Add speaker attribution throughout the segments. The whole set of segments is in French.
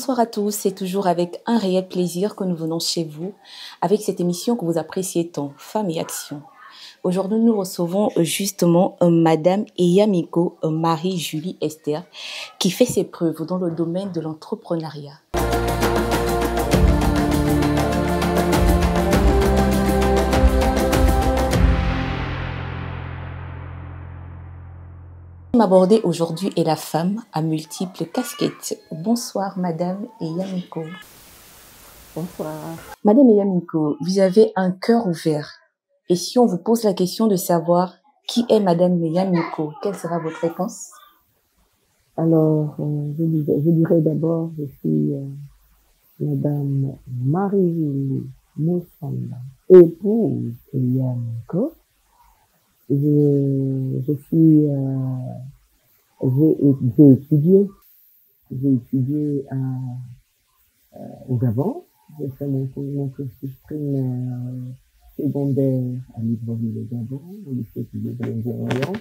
Speaker 1: Bonsoir à tous, c'est toujours avec un réel plaisir que nous venons chez vous avec cette émission que vous appréciez tant, Femmes et Action. Aujourd'hui, nous recevons justement Madame Eyamiko Marie-Julie Esther qui fait ses preuves dans le domaine de l'entrepreneuriat. Abordée aujourd'hui est la femme à multiples casquettes. Bonsoir Madame Eyamiko.
Speaker 2: Bonsoir.
Speaker 1: Madame Eyamiko, vous avez un cœur ouvert. Et si on vous pose la question de savoir qui est Madame Eyamiko, quelle sera votre réponse?
Speaker 2: Alors, je dirais d'abord, je suis Madame Marie-Julie Moussamba, épouse Eyamiko. J'ai étudié au Gabon. J'ai fait mon cursus primaire secondaire à Libreville au Gabon, au lycée de l'Orient.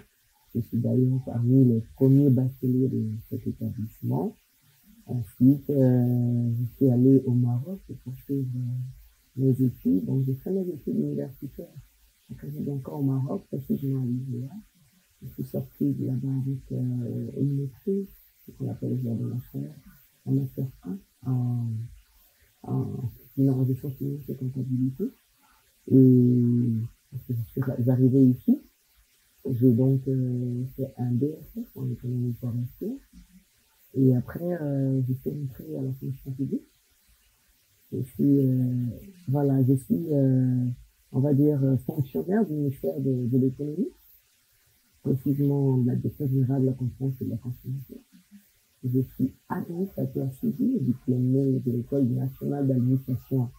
Speaker 2: Je suis d'ailleurs parmi les premiers bacheliers de cet établissement. Ensuite, je suis allée au Maroc pour poursuivre mes études. Donc, j'ai fait mes études universitaires. J'ai encore au Maroc, précisément à l'IGA. Je suis sortie de là-bas avec une maîtrise, ce qu'on appelle en master 1, en gestion finance et comptabilité. Et j'arrivais ici, j'ai donc fait un DSS en économie de formation. Et après, j'ai fait une entrée à la fonction publique. Je suis on va dire, fonctionnaire du ministère de l'économie, précisément de la direction générale de la concurrence et de la consommation. Je suis administrateur civil, diplômé de l'École nationale d'administration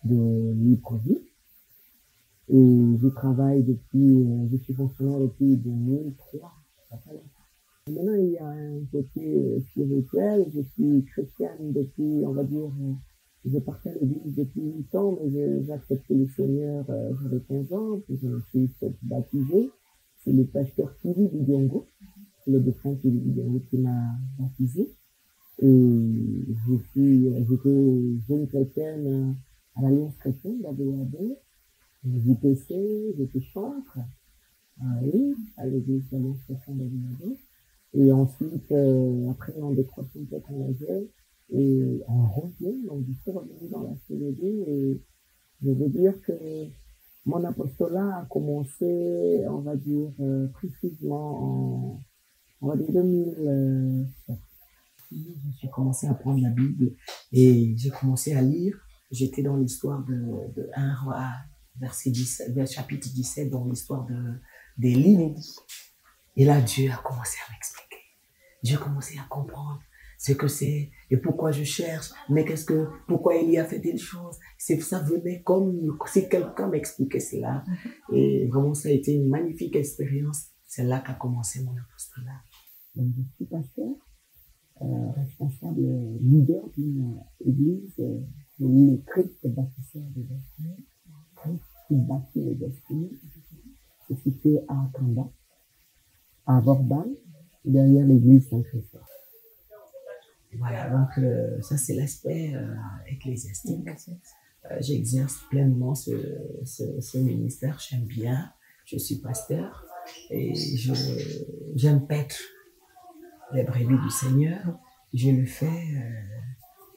Speaker 2: de Libreville. Et je suis fonctionnaire depuis 2003. Maintenant, il y a un côté spirituel. Je suis chrétienne depuis, on va dire, je partais à l'église depuis 8 ans, mais j'ai accepté le Seigneur, j'avais 15 ans, puis je me suis baptisé. C'est le pasteur Kili Bidiongo, le défunt Kili Bidiongo qui m'a baptisé. Et j'étais jeune chrétienne à l'Alliance chrétienne d'AVAD, JPC, j'étais chantre, à l'église de l'Alliance chrétienne d'AVAD. Et ensuite, après, en décrochant peut-être en âge, et en revient, donc je suis revenu dans la CVD et je veux dire que mon apostolat a commencé, on va dire, précisément en 2007. Je suis commencé à prendre la Bible et j'ai commencé à lire. J'étais dans l'histoire de 1 Roi, chapitre 17, dans l'histoire des Linédis. Et là, Dieu a commencé à m'expliquer. Dieu a commencé à comprendre ce que c'est et pourquoi je cherche, mais pourquoi il y a fait telle chose. Ça venait comme si quelqu'un m'expliquait cela. Et vraiment, ça a été une magnifique expérience. C'est là qu'a commencé mon apostolat. Donc, je suis pasteur, responsable leader d'une église, le Christ bâtisseur de destinées, Christ qui bâtit les destinées. C'est situé à Kanda, à Vorban, derrière l'église Saint-Christophe. Voilà, donc ça c'est l'aspect ecclésiastique. J'exerce pleinement ce ministère, j'aime bien, je suis pasteur et j'aime paître les brebis du Seigneur. Je le fais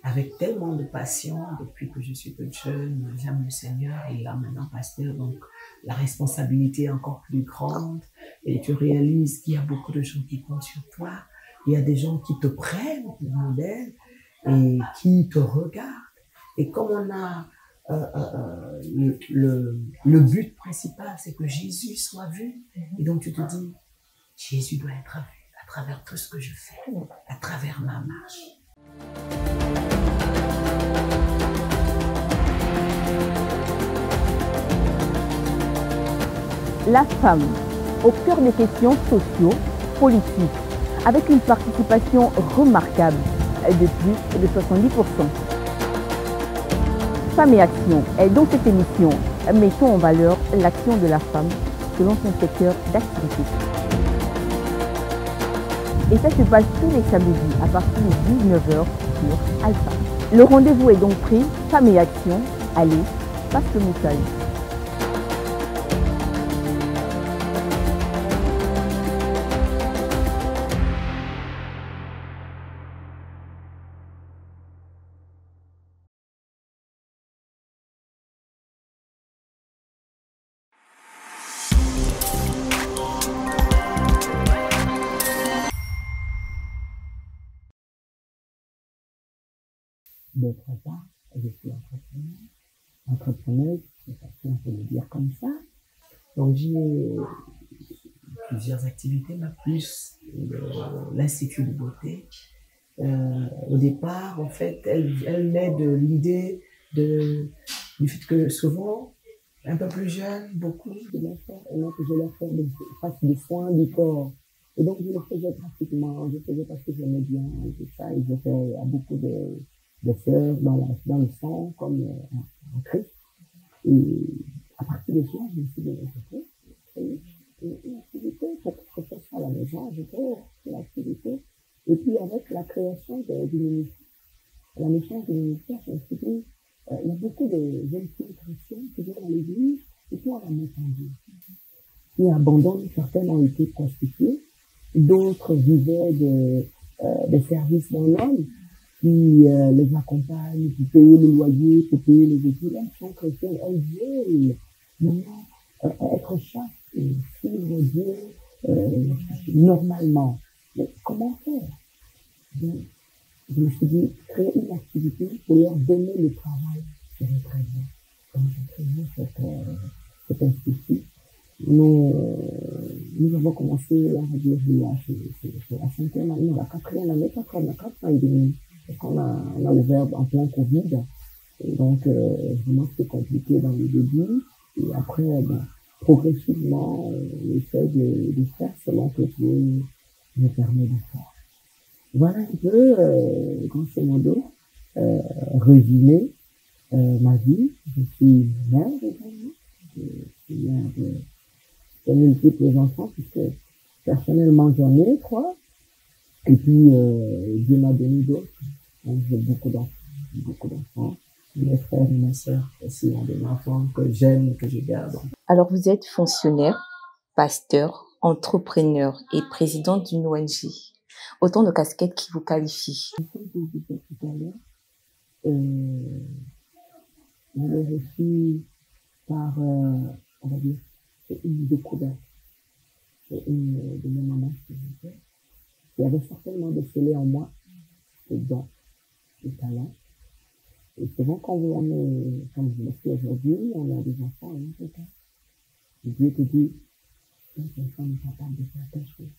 Speaker 2: avec tellement de passion depuis que je suis toute jeune. J'aime le Seigneur et là maintenant pasteur, donc la responsabilité est encore plus grande et tu réalises qu'il y a beaucoup de gens qui comptent sur toi. Il y a des gens qui te prennent pour modèle et qui te regardent. Et comme on a le but principal, c'est que Jésus soit vu. Et donc tu te dis, Jésus doit être vu à travers tout ce que je fais, à travers ma marche.
Speaker 3: La femme, au cœur des questions sociaux, politiques, avec une participation remarquable de plus de 70%. Femmes et Action est dans cette émission, mettons en valeur l'action de la femme selon son secteur d'activité. Et ça se passe tous les samedis à partir de 19h sur Alpha. Le rendez-vous est donc pris, Femmes et Action. Allez, passe le message.
Speaker 2: D'autre part, je suis entrepreneuse, on peut le dire comme ça. Donc j'ai plusieurs activités, mais plus l'Institut de beauté. Au départ, en fait, elle naît de l'idée du fait que souvent, un peu plus jeune, beaucoup de mes frères aimaient que je leur fasse des soins du corps. Et donc je le faisais pratiquement, je faisais parce que j'aimais bien et tout ça, et je fais à beaucoup de fleurs dans le sang, comme en Christ. Et à partir de cela, je me suis dit, une activité, pour que je fasse ça à la maison, je fais l'activité. Et puis avec la création du ministère, la naissance du ministère, je me suis dit, il y a beaucoup de jeunes filles chrétiennes qui viennent à l'église et qui ont la mettre en vie. Qui abandonnent, certaines ont été prostituées, d'autres vivaient des services dans l'homme, qui les accompagnent pour payer le loyer, pour payer les études. Elles sont chrétiennes, elles veulent maintenant être chastes et suivre Dieu normalement. Mais comment faire? Donc, je me suis dit, créer une activité pour leur donner le travail serait très bien. Donc, j'ai créé cet institut. Nous avons commencé à dire, c'est la 5e année, la 4e année, 4 ans et demi. Parce qu'on a ouvert en plein Covid. Et donc, vraiment, c'était compliqué dans le début. Et après, progressivement, on essaie de faire selon que Dieu nous permet de faire. Voilà un peu, grosso modo, résumé ma vie. Je suis mère également. Je suis mère de multiples enfants, puisque personnellement, j'en ai 3. Et puis, Dieu m'a donné d'autres. Donc, j'ai beaucoup d'enfants. Mes frères et mes sœurs aussi ont des enfants que j'aime, que je garde.
Speaker 1: Alors, vous êtes fonctionnaire, pasteur, entrepreneur et présidente d'une ONG. Autant de casquettes qui vous qualifient.
Speaker 2: Comme je disais tout à l'heure, je l'ai reçu par, on va dire, c'est une découverte. C'est une de mes mamans qui avait certainement décelé en moi des dons, des talents. Et souvent, quand on est, comme je le suis aujourd'hui, on a des enfants et on peut pas. Et Dieu te dit, cette enfant est capable de faire quelque chose.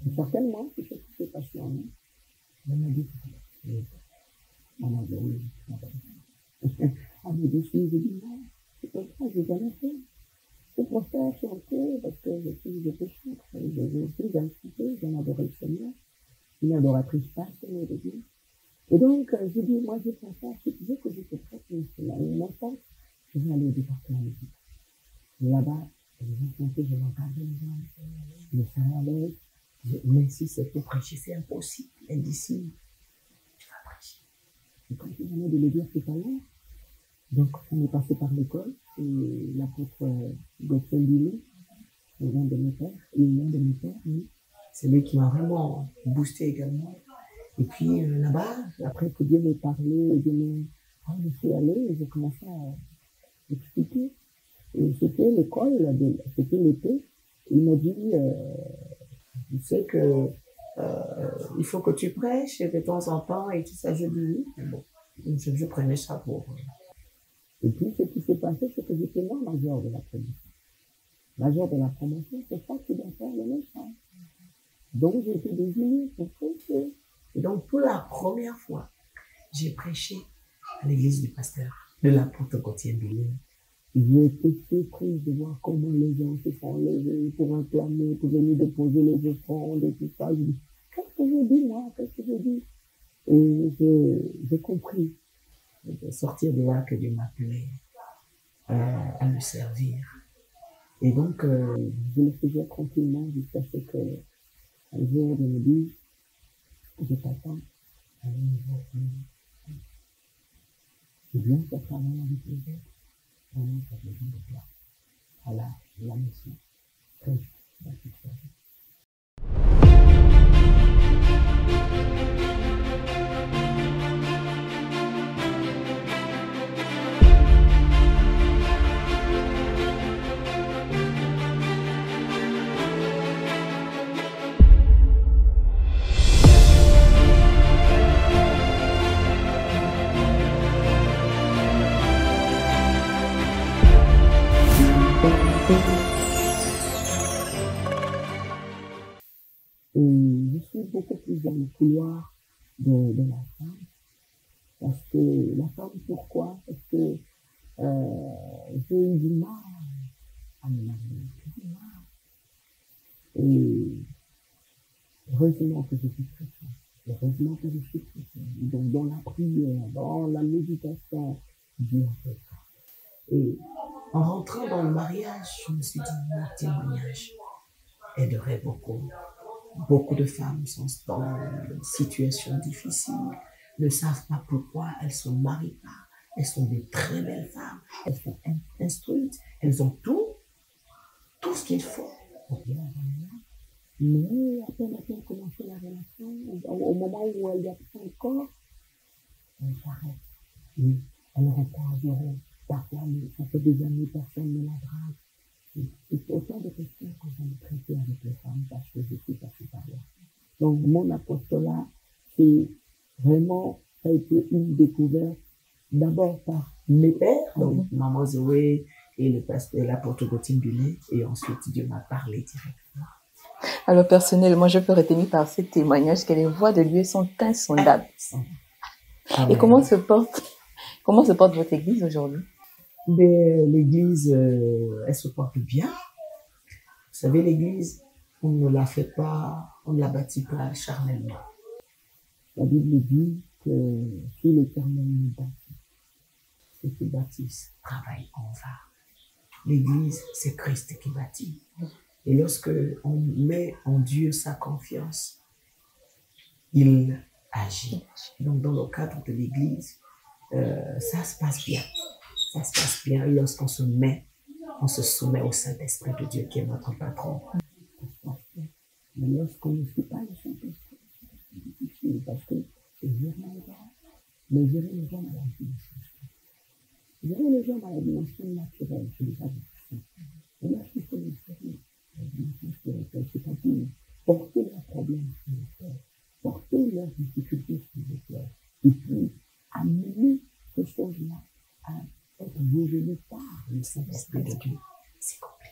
Speaker 2: Et certainement, c'est ce qui s'est passé en nous. On m'a dit, on m'a dit, oui, on m'a dit, j'ai dit, non, c'est comme ça, je n'ai jamais fait. C'est pour faire chanter, parce que je suis pécheur, je suis d'insulter, j'en adorais le Seigneur, une adoratrice passionnée de Dieu. Et donc, je dis, moi, je préfère, si tu veux que je te prête une enfance, je vais aller au département musique. Et là-bas, je vais chanter, je vais encadrer les gens, je me serai à l'aise. Mais si c'est pour prêcher, c'est impossible. Elle dit, si, tu vas prêcher. Et comme je venais de le dire tout à l'heure, donc, on est passé par l'école, et l'apôtre Gauthier Billy, le nom de mes pères, oui. C'est lui qui m'a vraiment boosté également. Et puis là-bas, après que Dieu m'ait parlé, je suis allée et j'ai commencé à expliquer. Et c'était l'école, c'était l'été. Il m'a dit, tu sais que il faut que tu prêches de temps en temps et tout ça. Je dis oui. Bon, je prenais ça pour. Et puis ce qui s'est passé, c'est que j'étais moi major de la promotion. Major de la promotion, c'est ça qui doit faire le méchant. Donc j'ai été désignée pour prêcher. Et donc, pour la première fois, j'ai prêché à l'église du pasteur, de l'apôtre Gauthier Billy. J'ai été surprise de voir comment les gens se sont levés pour acclamer, pour venir déposer les offrandes et tout ça. Je dis, qu'est-ce que j'ai dit, moi? Qu'est-ce que j'ai dit? Et j'ai compris, de sortir de là, que Dieu m'appelait à le servir. Et donc, je le faisais tranquillement jusqu'à ce que un jour, je me dis, je t'attends, à un niveau plus. C'est bien de travailler avec les autres. Vraiment, ça fait besoin de toi. Voilà la mission. Très juste dans cette chose. Et je suis beaucoup plus dans le couloir de la femme. Parce que la femme, pourquoi? Parce que j'ai eu du mal à me marier. J'ai eu du mal. Et heureusement que je suis chrétien. Heureusement que je suis chrétien. Donc dans la prière, dans la méditation, Dieu a fait ça. Et en rentrant dans le mariage, je me suis dit, mon témoignage aiderait beaucoup. Beaucoup de femmes sont dans une situation difficile, ne savent pas pourquoi elles ne se marient pas. Elles sont des très belles femmes, elles sont instruites, elles ont tout ce qu'il faut pour bien avoir un mariage. Mais après, maintenant, commencer la relation, au moment où elle y a son corps, elle s'arrête. Et elle reprend à zéro. Parfois, ça fait des années, personne ne la drague. C'est autant de questions que j'aime traiter avec les femmes parce que je suis passée par là. Donc, mon apostolat, c'est vraiment, ça a été une découverte d'abord par mes pères, donc Maman Zoé et le pasteur, l'apôtre Gauthier Bullet, et ensuite Dieu m'a parlé directement.
Speaker 1: Alors, personnellement, je peux retenir par ce témoignage que les voix de Dieu sont insondables. Et comment se porte votre église aujourd'hui?
Speaker 2: L'église, elle se porte bien. Vous savez, l'église, on ne la fait pas, on ne la bâtit pas charnellement. La Bible dit que si l'Éternel nous bâtit, ceux qui bâtissent travaillent en vain. L'église, c'est Christ qui bâtit. Et lorsque on met en Dieu sa confiance, il agit. Donc, dans le cadre de l'église, ça se passe bien. Ça se passe bien lorsqu'on se soumet au Saint-Esprit de Dieu qui est notre patron. Ça se passe bien. Mais lorsqu'on ne suit pas le Saint-Esprit, c'est difficile parce que c'est gérer les gens. Mais gérer les gens à la dimension spirituelle. Gérer les gens à la dimension naturelle, c'est déjà difficile. Et lorsqu'il faut les gérer à la dimension spirituelle, c'est-à-dire porter leurs problèmes spirituels, porter leurs difficultés spirituelles, et puis amener ces choses-là à être résolu par le Saint-Esprit de Dieu. C'est compliqué.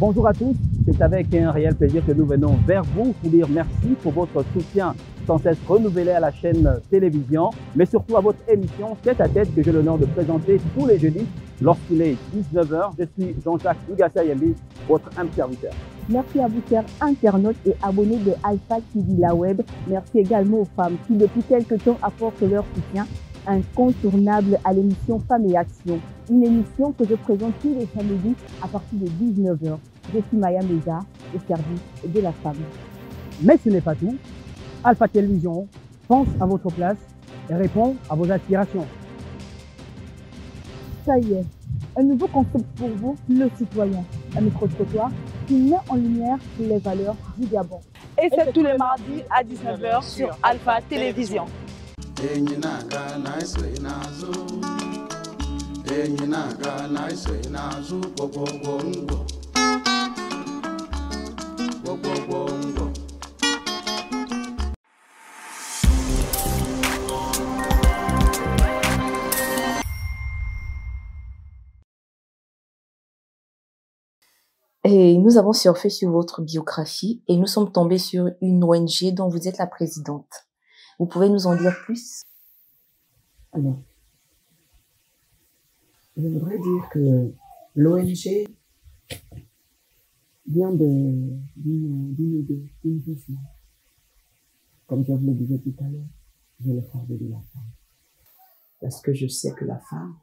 Speaker 4: Bonjour à tous, c'est avec un réel plaisir que nous venons vers vous pour dire merci pour votre soutien sans cesse renouvelé à la chaîne télévision, mais surtout à votre émission Tête à Tête que j'ai l'honneur de présenter tous les jeudis lorsqu'il est 19h. Je suis Jean-Jacques Ugassayembi, votre humble serviteur.
Speaker 3: Merci à vous, chers internautes et abonnés de Alpha TV La Web. Merci également aux femmes qui, depuis quelques temps, apportent leur soutien incontournable à l'émission Femmes et Action. Une émission que je présente tous les samedis à partir de 19h. Je suis Maya Meza, au service de la femme.
Speaker 4: Mais ce n'est pas tout. Alpha Télévision pense à votre place et répond à vos aspirations.
Speaker 3: Ça y est, un nouveau concept pour vous, le citoyen. Un micro-trottoir qui met en lumière les valeurs du Gabon.
Speaker 5: Et c'est tous les mardis à 19h sur Alpha Télévision.
Speaker 1: Et nous avons surfé sur votre biographie et nous sommes tombés sur une ONG dont vous êtes la présidente. Vous pouvez nous en dire plus?
Speaker 2: Alors, je voudrais dire que l'ONG vient d'une idée, d'une vision. Comme je vous le disais tout à l'heure, je le fais de la femme. Parce que je sais que la femme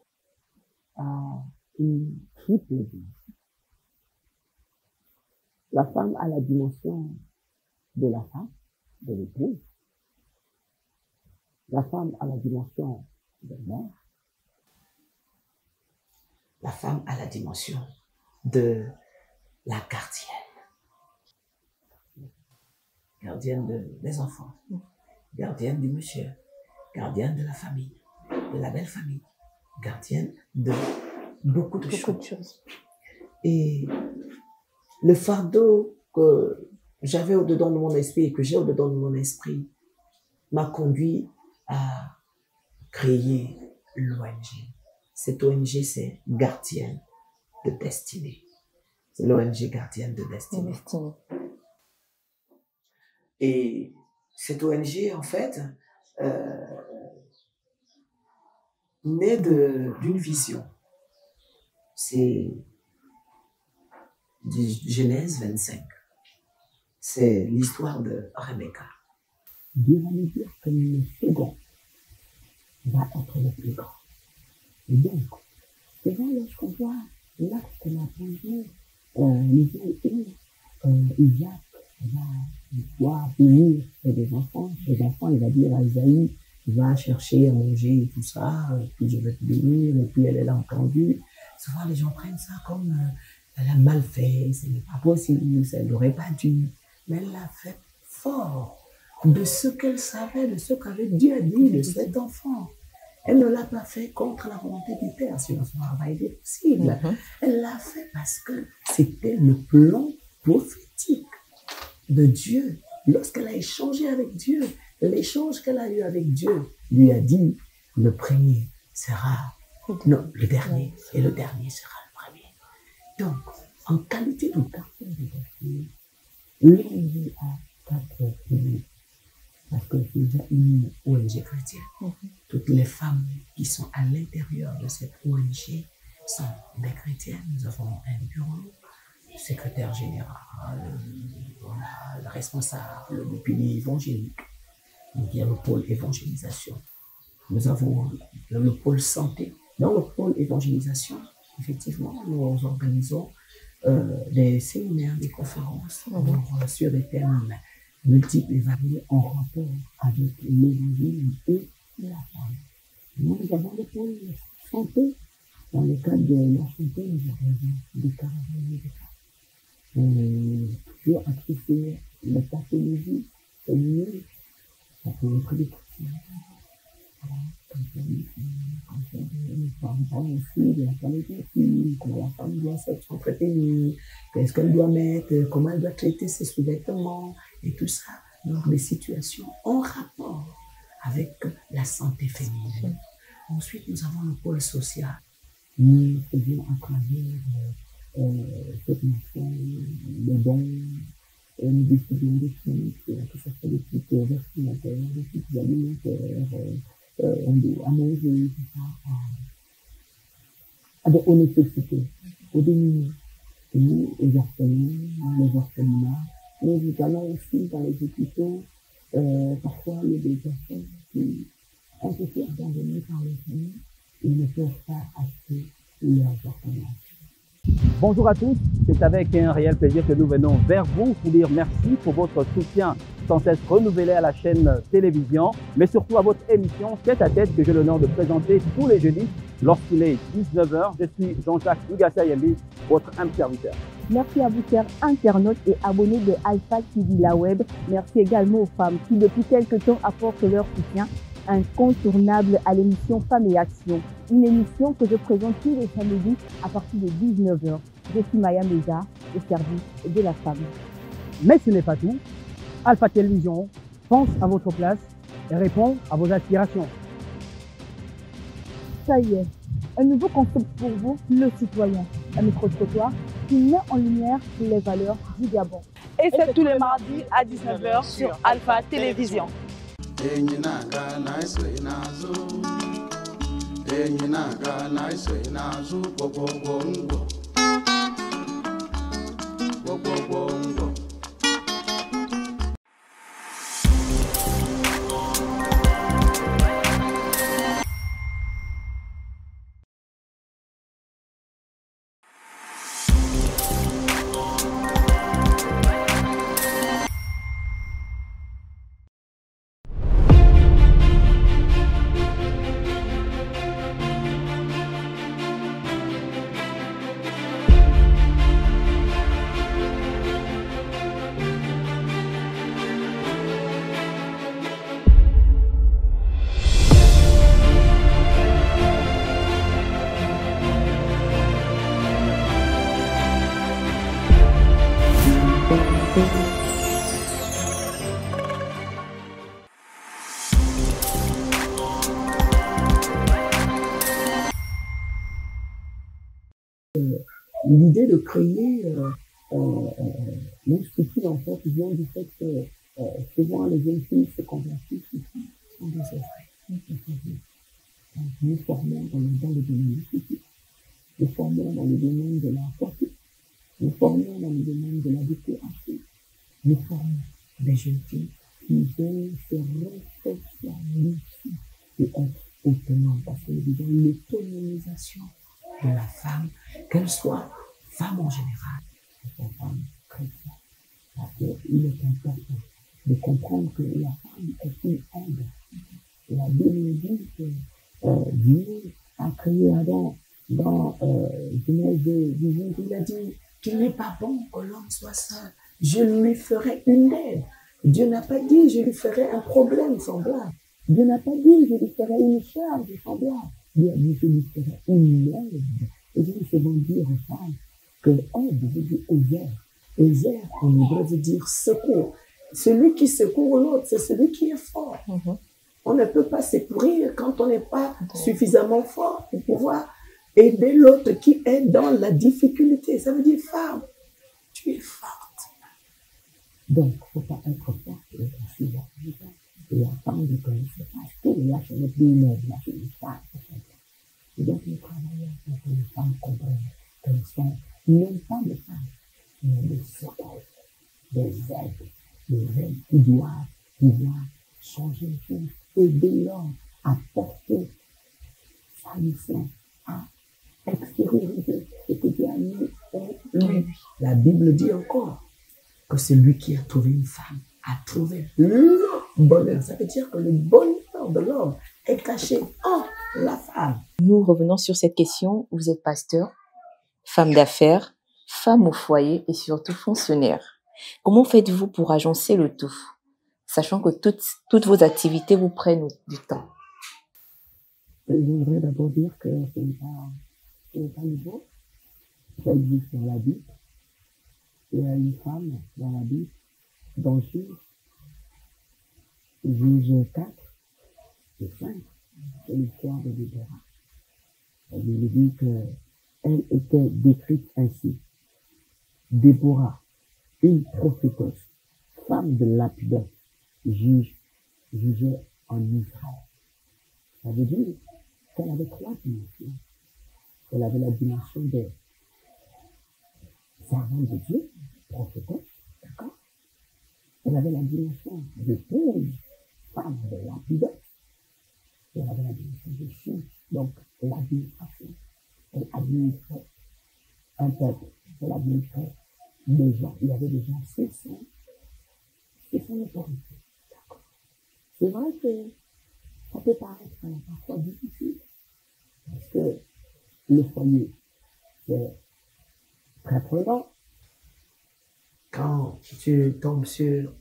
Speaker 2: a une triple vie. La femme a la dimension de la femme, de l'épouse. La femme a la dimension de mère.
Speaker 6: La femme a la dimension de la gardienne. Gardienne des enfants, gardienne du monsieur, gardienne de la famille, de la belle famille, gardienne de beaucoup de choses. Et le fardeau que j'avais au-dedans de mon esprit et que j'ai au-dedans de mon esprit m'a conduit à créer l'ONG. Cette ONG, c'est Gardienne de Destinée. C'est l'ONG Gardienne de Destinée. Et cette ONG, en fait, naît d'une vision. C'est du Genèse 25. C'est l'histoire de Rebecca.
Speaker 2: Dieu va nous dire que le second va être le plus grand. Et donc, c'est vrai, lorsqu'on voit l'acte que la posé, Isaac va pouvoir bénir des enfants. Les enfants, il va dire à Isaïe, va chercher à manger et tout ça, puis je vais te bénir, et puis elle l'a entendu. Souvent, les gens prennent ça comme elle a mal fait, ce n'est pas possible, elle n'aurait pas dû. Mais elle l'a fait fort de ce qu'elle savait, de ce qu'avait Dieu dit de cet enfant. Elle ne l'a pas fait contre la volonté du Père, sinon ça n'aurait pas été possible. Elle l'a fait parce que c'était le plan prophétique de Dieu. Lorsqu'elle a échangé avec Dieu, l'échange qu'elle a eu avec Dieu lui a dit, le premier sera, non, le dernier, et le dernier sera le premier. Donc, en qualité de personne de Dieu, l'ONG a 4 piliers. Parce que c'est déjà une ONG chrétienne. Toutes les femmes qui sont à l'intérieur de cette ONG sont des chrétiennes. Nous avons un bureau, le secrétaire général, le responsable du pilier évangélique. Il y a le pôle évangélisation. Nous avons le pôle santé. Dans le pôle évangélisation, effectivement, nous organisons des séminaires, des conférences sur des thèmes multiples et variés en rapport avec l'évangile et la femme. Nous avons le pôle santé. Dans le cadre de la santé, nous avons des caravanes médicales. Toujours axé sur la pathologie féminine. Ça peut être des aussi de la qualité physique, comment la femme doit s'entretenir, qu'est-ce qu'elle doit mettre, comment elle doit traiter ses sous-vêtements et tout ça. Donc des situations en rapport avec la santé féminine. Ensuite, nous avons le pôle social. Nous faisons à travers cette mission de dons. Nous distribuons des kits, que ce soit des kits vestimentaires, des kits alimentaires, à manger, tout ça, aux nécessités, aux démunis, et aux orphelins, les orphelinats, mais également aussi dans les hôpitaux, parfois il y a des personnes qui ont été abandonnées par les familles et ne peuvent pas acheter leurs orphelins.
Speaker 4: Bonjour à tous, c'est avec un réel plaisir que nous venons vers vous pour dire merci pour votre soutien sans cesse renouvelé à la chaîne télévision, mais surtout à votre émission Tête à Tête que j'ai l'honneur de présenter tous les jeudis lorsqu'il est 19h. Je suis Jean-Jacques Ugassayembi, votre humble serviteur.
Speaker 3: Merci à vous, chers internautes et abonnés de Alpha TV La Web. Merci également aux femmes qui, depuis quelques temps, apportent leur soutien incontournable à l'émission Femmes et Action. Une émission que je présente tous les samedis à partir de 19h. Je suis Maya Meza, au service de la femme.
Speaker 4: Mais ce n'est pas tout. Alpha Télévision pense à votre place et répond à vos aspirations.
Speaker 3: Ça y est, un nouveau concept pour vous, le citoyen. Un micro-trottoir qui met en lumière les valeurs du Gabon.
Speaker 5: Et c'est tous les mardis à 19h sur Alpha Télévision.
Speaker 2: l'idée de créer l'institut, en fait, vient du fait que souvent les jeunes filles se convertissent ici, sont des œuvres. Nous formons dans le domaine institut, nous formons dans le domaine de la pratique, nous formons dans le domaine de la décoration, nous formons des jeunes filles qui veulent se réfléchir et être autonomes, parce que nous disons l'autonomisation de la femme, qu'elle soit femme en général, qu'elle soit femme chrétienne. Parce qu'il est important de comprendre que la femme est une aide. La Bible dit que Dieu a créé Adam dans Genèse 18, il a dit qu'il n'est pas bon que l'homme soit seul. Je lui ferai une aide. Dieu n'a pas dit je lui ferai un problème semblable. Dieu n'a pas dit je lui ferai une charge semblable. Dieu a dit je lui ferai une aide. Et je vais souvent dire aux femmes que aide veut dire aider. Aider en hébreu veut dire secours. Celui qui secourt l'autre, c'est celui qui est fort. On ne peut pas secourir quand on n'est pas suffisamment fort pour pouvoir aider l'autre qui est dans la difficulté. Ça veut dire femme, tu es forte. Donc, il ne faut pas être forte et être suivant. Et attendre que nous se fasse tout. Là, je n'ai plus une aide, là, je n'ai pas. Et donc, nous travaillons pour que les femmes comprennent qu'elles sont même pas des femmes, mais des secours, des aides qui doivent pouvoir changer les choses, aider l'homme à porter sa mission, à extérioriser ce que Dieu a mis en lui. La Bible dit encore que celui qui a trouvé une femme a trouvé le bonheur. Ça veut dire que le bonheur de l'homme est caché en la femme.
Speaker 1: Nous revenons sur cette question. Vous êtes pasteur, femme d'affaires, femme au foyer et surtout fonctionnaire. Comment faites-vous pour agencer le tout, sachant que toutes vos activités vous prennent du temps?
Speaker 2: J'aimerais d'abord dire que ce n'est pas nouveau. Ça existe dans la Bible. Il y a une femme dans la Bible, dans Juge 4 et 5, c'est l'histoire de Déborah. La Bible dit qu'elle était décrite ainsi. Déborah, une prophétesse, femme de Lapidot, jugeait en Israël. Ça veut dire qu'elle avait trois dimensions. Elle avait la dimension des servantes de Dieu, prophétesse, d'accord? Elle avait la dimension de d'épouse, femme de Lapidot. Elle avait la dimension de juge, donc l'administration. Elle administrait un peuple, elle administrait des gens. Il y avait des gens, c'est son autorité. C'est vrai que ça peut paraître parfois difficile, parce que le foyer, c'est très prenant.
Speaker 6: Quand tu tombes sur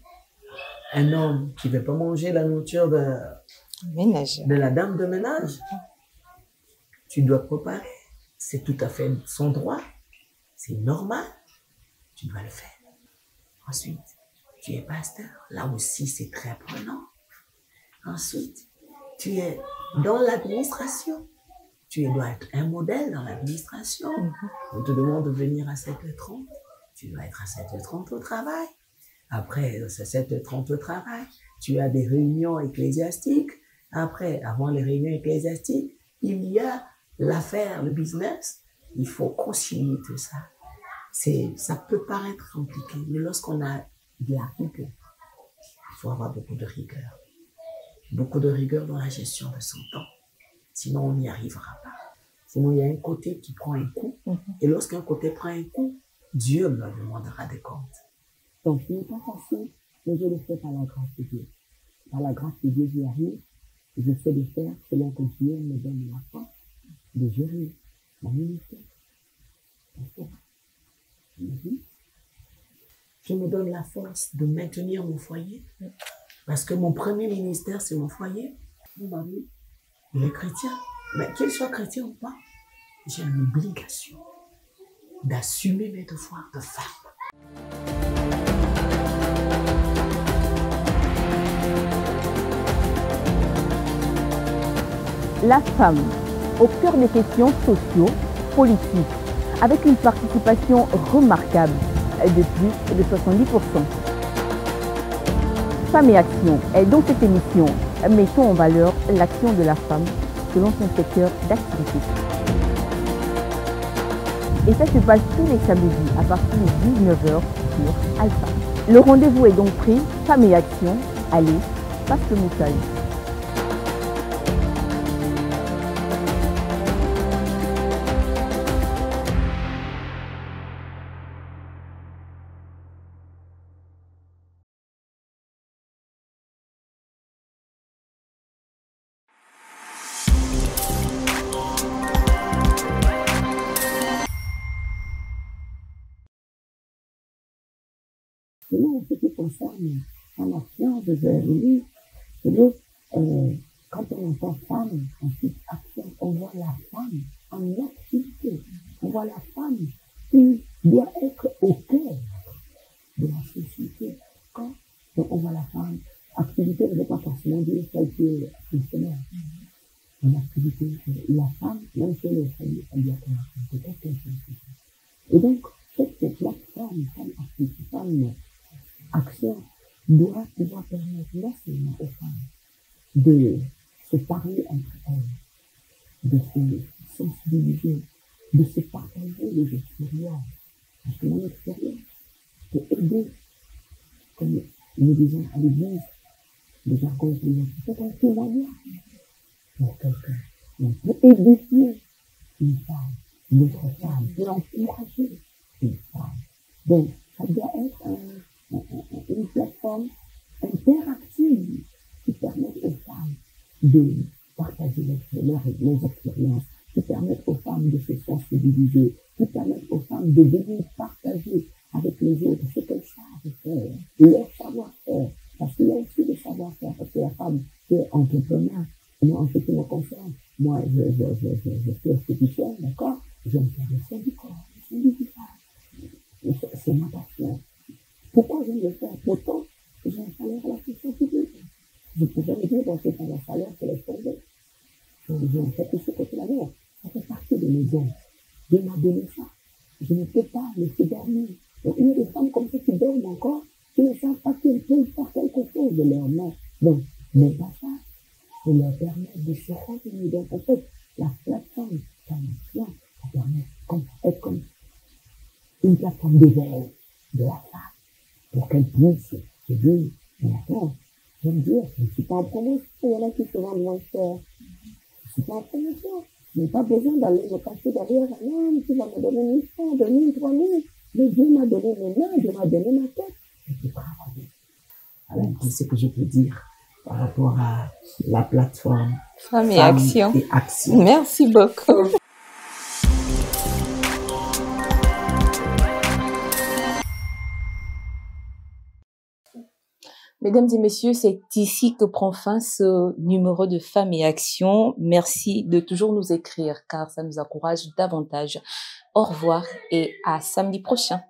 Speaker 6: un homme qui ne veut pas manger la nourriture de la dame de ménage, tu dois préparer. C'est tout à fait son droit. C'est normal. Tu dois le faire. Ensuite, tu es pasteur. Là aussi, c'est très prenant. Ensuite, tu es dans l'administration. Tu dois être un modèle dans l'administration. On te demande de venir à 7h30. Tu dois être à 7h30 au travail. Après, c'est 7h30 au travail. Tu as des réunions ecclésiastiques. Après, avant les réunions ecclésiastiques, il y a l'affaire, le business. Il faut concilier tout ça. Ça peut paraître compliqué, mais lorsqu'on a de la rigueur, il faut avoir beaucoup de rigueur. Beaucoup de rigueur dans la gestion de son temps. Sinon, on n'y arrivera pas. Sinon, il y a un côté qui prend un coup. Et lorsqu'un côté prend un coup, Dieu me demandera des comptes.
Speaker 2: Donc, ce n'est pas facile, mais je le fais par la grâce de Dieu. Par la grâce de Dieu, j'y arrive. Je sais le faire selon que Dieu me donne la force de gérer mon ministère.
Speaker 6: Je me donne la force de maintenir mon foyer. Parce que mon premier ministère, c'est mon foyer. Mon mari, il est chrétien. Mais qu'il soit chrétien ou pas, j'ai l'obligation d'assumer mes devoirs de femme.
Speaker 3: La femme, au cœur des questions sociaux, politiques. avec une participation remarquable de plus de 70%. Femmes et Action est dans cette émission. Mettons en valeur l'action de la femme selon son secteur d'activité. Et ça se passe tous les samedis à partir de 19h sur Alpha. Le rendez-vous est donc pris. Femmes et Action, allez, passe le message.
Speaker 2: Sinon, ce qui concerne en action, je vais venir, quand on entend femme, ensuite action, on voit la femme en activité. On voit la femme qui doit être au cœur de la société. Quand on voit la femme, activité ne veut pas forcément dire qu'elle est fonctionnaire. En activité, la femme, même si elle est famille, elle doit peut-être qu'elle est. Et donc, cette plateforme, femme action doit pouvoir permettre non seulement aux femmes de se parler entre elles, de se sensibiliser, de se partager les expériences. Parce que mon expérience peut aider, comme nous disons à l'église, le jargon ecclésiastique, c'est un témoignage pour quelqu'un. On peut édifier une femme, notre femme, pour encourager une femme. Donc, ça doit être une plateforme interactive qui permet aux femmes de partager les expériences, qui permettent aux femmes de se sensibiliser, qui permettent aux femmes de venir partager avec les autres ce qu'elles savent faire, leur savoir-faire. Parce qu'il y a aussi des savoir-faire, parce que la femme qui est entrepreneur, moi, en ce qui me concerne, moi, je fais esthéticienne, d'accord? Je me fais le soin du corps, le soin du visage. C'est ma passion. Pourquoi je le fais? Pourtant, j'ai un salaire à la fonction publique. Je pouvais me dire, bon, c'est pas un salaire, c'est les tomber. Je fais tout ce côté-là. Non, ça fait partie de mes dons. Dieu m'a donné ça. Je ne peux pas laisser dormir. Donc, il y a des femmes comme ça qui dorment encore, qui ne savent pas qu'elles peuvent faire quelque chose de leur main. Donc, mon passage, pour leur permettre de se revenir. Donc, en fait, la plateforme Action, ça permet d'être comme une plateforme d'éveil de la femme, pour qu'elle puisse se dire, mais attends, j'aime dire, je ne suis pas en promotion, il y en a qui se vendent moins cher. Je ne suis pas en promotion. Je n'ai pas besoin d'aller me cacher derrière un homme qui va me donner 1 000 francs, 2 000, 3 000. Mais Dieu m'a donné mes mains, Dieu m'a donné ma tête. Je peux travailler. Alors, c'est ce que je peux dire par rapport à la plateforme
Speaker 1: Femmes et Action. Merci beaucoup. Mesdames et messieurs, c'est ici que prend fin ce numéro de Femmes et Action. Merci de toujours nous écrire car ça nous encourage davantage. Au revoir et à samedi prochain.